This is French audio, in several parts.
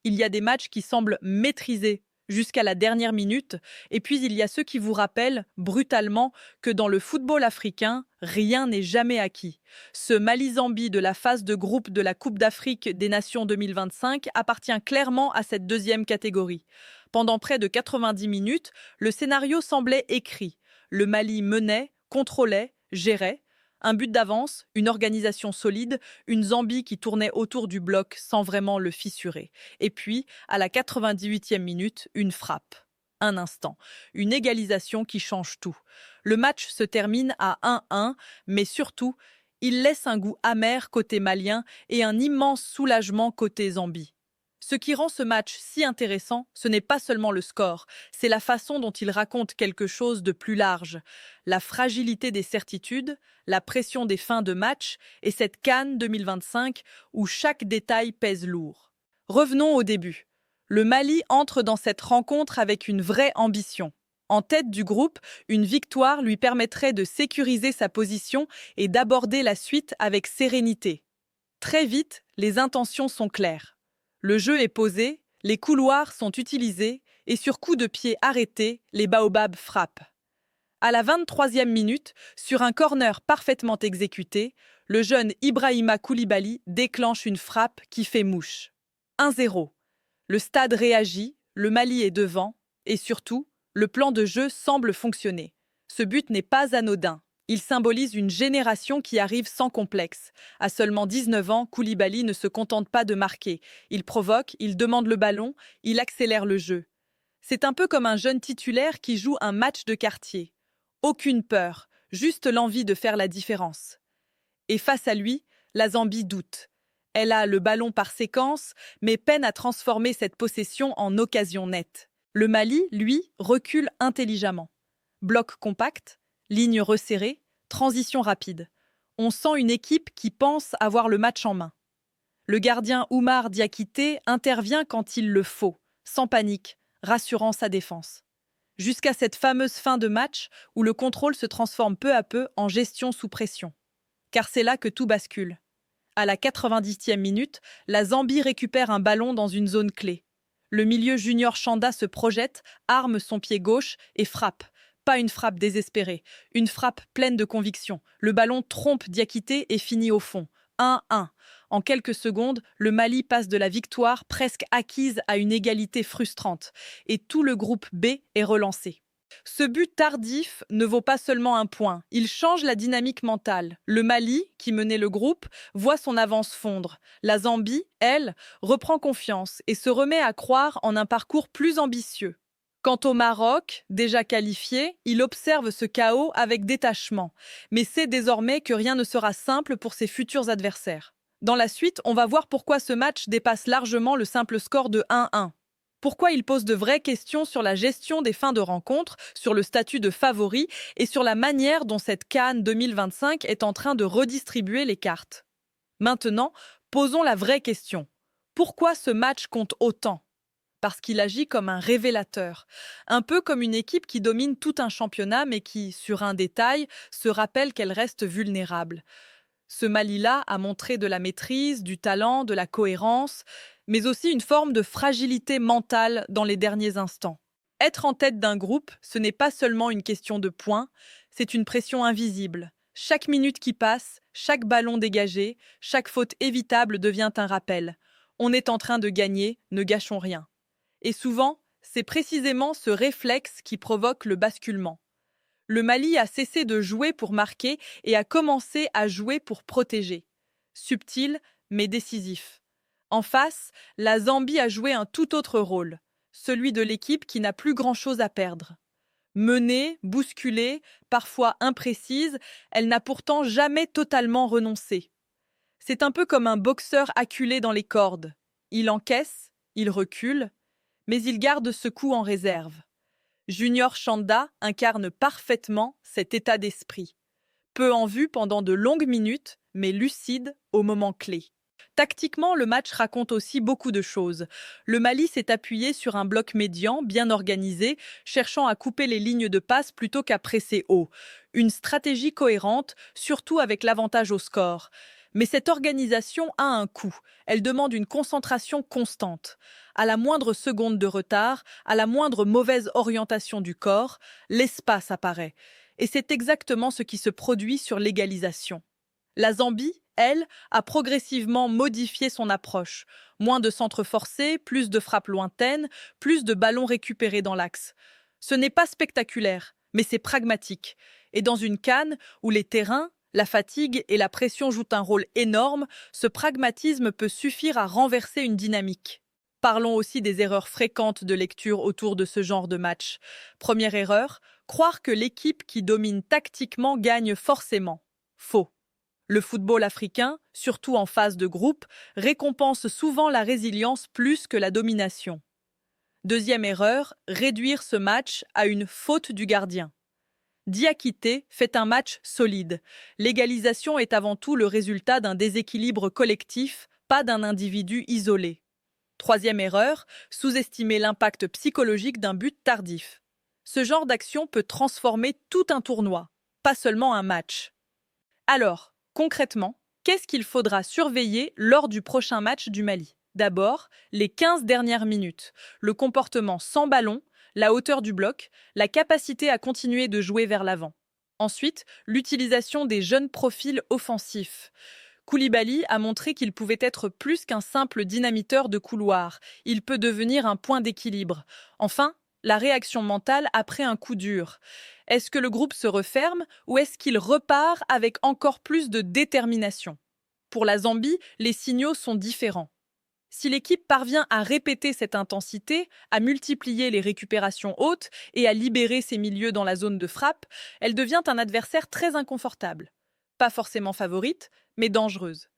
Il y a des matchs qui semblent maîtrisés jusqu'à la dernière minute, et puis il y a ceux qui vous rappellent brutalement que dans le football africain, rien n'est jamais acquis. Ce Mali-Zambie de la phase de groupe de la Coupe d'Afrique des Nations 2025 appartient clairement à cette deuxième catégorie. Pendant près de 90 minutes, le scénario semblait écrit. Le Mali menait, contrôlait, gérait. Un but d'avance, une organisation solide, une Zambie qui tournait autour du bloc sans vraiment le fissurer. Et puis, à la 98e minute, une frappe. Un instant. Une égalisation qui change tout. Le match se termine à 1-1, mais surtout, il laisse un goût amer côté malien et un immense soulagement côté Zambie. Ce qui rend ce match si intéressant, ce n'est pas seulement le score, c'est la façon dont il raconte quelque chose de plus large. La fragilité des certitudes, la pression des fins de match et cette CAN 2025 où chaque détail pèse lourd. Revenons au début. Le Mali entre dans cette rencontre avec une vraie ambition. En tête du groupe, une victoire lui permettrait de sécuriser sa position et d'aborder la suite avec sérénité. Très vite, les intentions sont claires. Le jeu est posé, les couloirs sont utilisés et sur coup de pied arrêté, les baobabs frappent. À la 23e minute, sur un corner parfaitement exécuté, le jeune Ibrahima Koulibaly déclenche une frappe qui fait mouche. 1-0. Le stade réagit, le Mali est devant et surtout, le plan de jeu semble fonctionner. Ce but n'est pas anodin. Il symbolise une génération qui arrive sans complexe. À seulement 19 ans, Koulibaly ne se contente pas de marquer. Il provoque, il demande le ballon, il accélère le jeu. C'est un peu comme un jeune titulaire qui joue un match de quartier. Aucune peur, juste l'envie de faire la différence. Et face à lui, la Zambie doute. Elle a le ballon par séquence, mais peine à transformer cette possession en occasion nette. Le Mali, lui, recule intelligemment. Bloc compact, ligne resserrée, transition rapide. On sent une équipe qui pense avoir le match en main. Le gardien Oumar Diakité intervient quand il le faut, sans panique, rassurant sa défense. Jusqu'à cette fameuse fin de match où le contrôle se transforme peu à peu en gestion sous pression. Car c'est là que tout bascule. À la 90e minute, la Zambie récupère un ballon dans une zone clé. Le milieu Junior Chanda se projette, arme son pied gauche et frappe. Pas une frappe désespérée, une frappe pleine de conviction. Le ballon trompe Diakité et finit au fond. 1-1. En quelques secondes, le Mali passe de la victoire presque acquise à une égalité frustrante. Et tout le groupe B est relancé. Ce but tardif ne vaut pas seulement un point, il change la dynamique mentale. Le Mali, qui menait le groupe, voit son avance fondre. La Zambie, elle, reprend confiance et se remet à croire en un parcours plus ambitieux. Quant au Maroc, déjà qualifié, il observe ce chaos avec détachement, mais sait désormais que rien ne sera simple pour ses futurs adversaires. Dans la suite, on va voir pourquoi ce match dépasse largement le simple score de 1-1. Pourquoi il pose de vraies questions sur la gestion des fins de rencontre, sur le statut de favori et sur la manière dont cette CAN 2025 est en train de redistribuer les cartes. Maintenant, posons la vraie question. Pourquoi ce match compte autant? Parce qu'il agit comme un révélateur, un peu comme une équipe qui domine tout un championnat mais qui, sur un détail, se rappelle qu'elle reste vulnérable. Ce Mali-là a montré de la maîtrise, du talent, de la cohérence, mais aussi une forme de fragilité mentale dans les derniers instants. Être en tête d'un groupe, ce n'est pas seulement une question de points, c'est une pression invisible. Chaque minute qui passe, chaque ballon dégagé, chaque faute évitable devient un rappel. On est en train de gagner, ne gâchons rien. Et souvent, c'est précisément ce réflexe qui provoque le basculement. Le Mali a cessé de jouer pour marquer et a commencé à jouer pour protéger. Subtil, mais décisif. En face, la Zambie a joué un tout autre rôle, celui de l'équipe qui n'a plus grand-chose à perdre. Menée, bousculée, parfois imprécise, elle n'a pourtant jamais totalement renoncé. C'est un peu comme un boxeur acculé dans les cordes. Il encaisse, il recule, mais il garde ce coup en réserve. Junior Chanda incarne parfaitement cet état d'esprit. Peu en vue pendant de longues minutes, mais lucide au moment clé. Tactiquement, le match raconte aussi beaucoup de choses. Le Mali s'est appuyé sur un bloc médian, bien organisé, cherchant à couper les lignes de passe plutôt qu'à presser haut. Une stratégie cohérente, surtout avec l'avantage au score. Mais cette organisation a un coût. Elle demande une concentration constante. À la moindre seconde de retard, à la moindre mauvaise orientation du corps, l'espace apparaît. Et c'est exactement ce qui se produit sur l'égalisation. La Zambie, elle, a progressivement modifié son approche. Moins de centres forcés, plus de frappes lointaines, plus de ballons récupérés dans l'axe. Ce n'est pas spectaculaire, mais c'est pragmatique. Et dans une CAN où les terrains, la fatigue et la pression jouent un rôle énorme, ce pragmatisme peut suffire à renverser une dynamique. Parlons aussi des erreurs fréquentes de lecture autour de ce genre de match. Première erreur, croire que l'équipe qui domine tactiquement gagne forcément. Faux. Le football africain, surtout en phase de groupe, récompense souvent la résilience plus que la domination. Deuxième erreur, réduire ce match à une faute du gardien. Diakité fait un match solide. L'égalisation est avant tout le résultat d'un déséquilibre collectif, pas d'un individu isolé. Troisième erreur, sous-estimer l'impact psychologique d'un but tardif. Ce genre d'action peut transformer tout un tournoi, pas seulement un match. Alors, concrètement, qu'est-ce qu'il faudra surveiller lors du prochain match du Mali? D'abord, les 15 dernières minutes, le comportement sans ballon, la hauteur du bloc, la capacité à continuer de jouer vers l'avant. Ensuite, l'utilisation des jeunes profils offensifs. Koulibaly a montré qu'il pouvait être plus qu'un simple dynamiteur de couloir. Il peut devenir un point d'équilibre. Enfin, la réaction mentale après un coup dur. Est-ce que le groupe se referme ou est-ce qu'il repart avec encore plus de détermination? Pour la Zambie, les signaux sont différents. Si l'équipe parvient à répéter cette intensité, à multiplier les récupérations hautes et à libérer ses milieux dans la zone de frappe, elle devient un adversaire très inconfortable. Pas forcément favorite, mais dangereuse.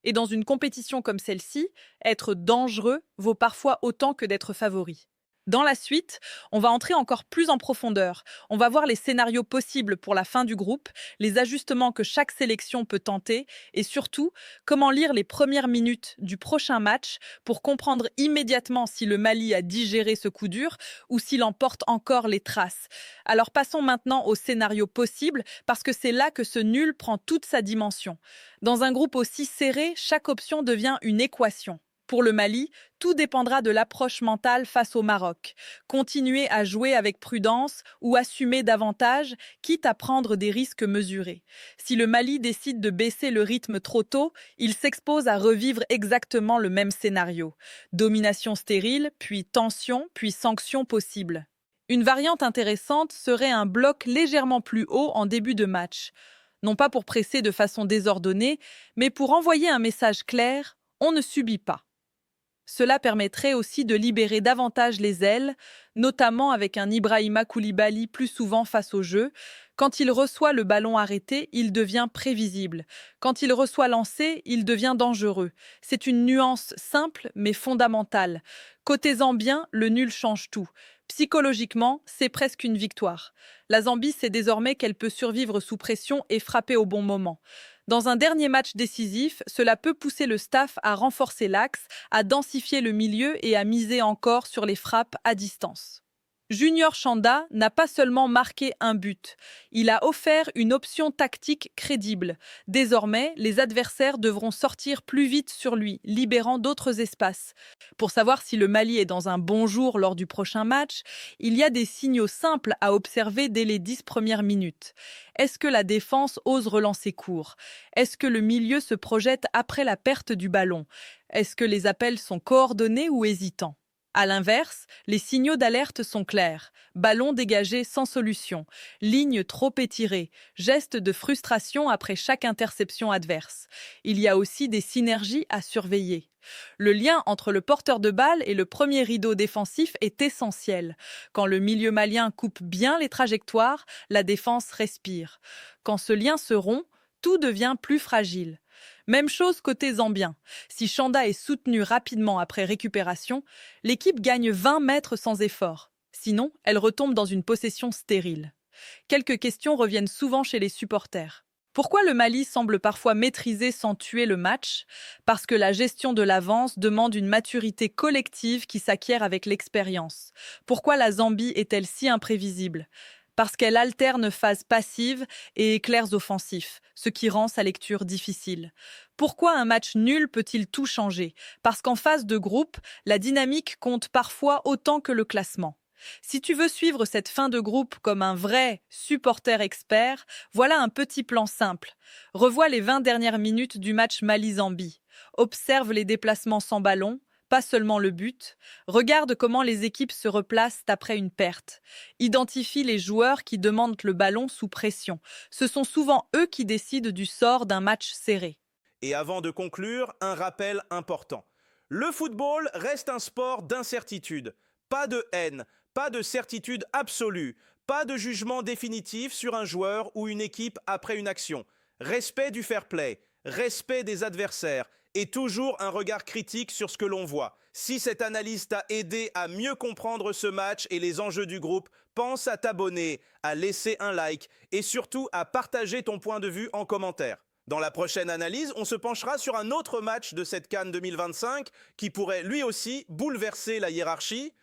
Et dans une compétition comme celle-ci, être dangereux vaut parfois autant que d'être favori. Dans la suite, on va entrer encore plus en profondeur. On va voir les scénarios possibles pour la fin du groupe, les ajustements que chaque sélection peut tenter et surtout, comment lire les premières minutes du prochain match pour comprendre immédiatement si le Mali a digéré ce coup dur ou s'il en porte encore les traces. Alors passons maintenant aux scénarios possibles parce que c'est là que ce nul prend toute sa dimension. Dans un groupe aussi serré, chaque option devient une équation. Pour le Mali, tout dépendra de l'approche mentale face au Maroc. Continuer à jouer avec prudence ou assumer davantage, quitte à prendre des risques mesurés. Si le Mali décide de baisser le rythme trop tôt, il s'expose à revivre exactement le même scénario. Domination stérile, puis tension, puis sanction possible. Une variante intéressante serait un bloc légèrement plus haut en début de match. Non pas pour presser de façon désordonnée, mais pour envoyer un message clair, on ne subit pas. Cela permettrait aussi de libérer davantage les ailes, notamment avec un Ibrahima Koulibaly plus souvent face au jeu. Quand il reçoit le ballon arrêté, il devient prévisible. Quand il reçoit lancé, il devient dangereux. C'est une nuance simple mais fondamentale. Côté zambien, le nul change tout. Psychologiquement, c'est presque une victoire. La Zambie sait désormais qu'elle peut survivre sous pression et frapper au bon moment. Dans un dernier match décisif, cela peut pousser le staff à renforcer l'axe, à densifier le milieu et à miser encore sur les frappes à distance. Junior Chanda n'a pas seulement marqué un but, il a offert une option tactique crédible. Désormais, les adversaires devront sortir plus vite sur lui, libérant d'autres espaces. Pour savoir si le Mali est dans un bon jour lors du prochain match, il y a des signaux simples à observer dès les 10 premières minutes. Est-ce que la défense ose relancer court? Est-ce que le milieu se projette après la perte du ballon? Est-ce que les appels sont coordonnés ou hésitants? À l'inverse, les signaux d'alerte sont clairs. Ballon dégagé sans solution, ligne trop étirée, geste de frustration après chaque interception adverse. Il y a aussi des synergies à surveiller. Le lien entre le porteur de balle et le premier rideau défensif est essentiel. Quand le milieu malien coupe bien les trajectoires, la défense respire. Quand ce lien se rompt, tout devient plus fragile. Même chose côté zambien. Si Chanda est soutenu rapidement après récupération, l'équipe gagne 20 mètres sans effort. Sinon, elle retombe dans une possession stérile. Quelques questions reviennent souvent chez les supporters. Pourquoi le Mali semble parfois maîtriser sans tuer le match? Parce que la gestion de l'avance demande une maturité collective qui s'acquiert avec l'expérience. Pourquoi la Zambie est-elle si imprévisible? Parce qu'elle alterne phases passives et éclairs offensifs, ce qui rend sa lecture difficile. Pourquoi un match nul peut-il tout changer? Parce qu'en phase de groupe, la dynamique compte parfois autant que le classement. Si tu veux suivre cette fin de groupe comme un vrai supporter expert, voilà un petit plan simple. Revois les 20 dernières minutes du match Mali-Zambie. Observe les déplacements sans ballon, pas seulement le but. Regarde comment les équipes se replacent après une perte. Identifie les joueurs qui demandent le ballon sous pression. Ce sont souvent eux qui décident du sort d'un match serré. Et avant de conclure, un rappel important. Le football reste un sport d'incertitude. Pas de haine, pas de certitude absolue, pas de jugement définitif sur un joueur ou une équipe après une action. Respect du fair play, respect des adversaires et toujours un regard critique sur ce que l'on voit. Si cette analyse t'a aidé à mieux comprendre ce match et les enjeux du groupe, pense à t'abonner, à laisser un like et surtout à partager ton point de vue en commentaire. Dans la prochaine analyse, on se penchera sur un autre match de cette CAN 2025 qui pourrait lui aussi bouleverser la hiérarchie.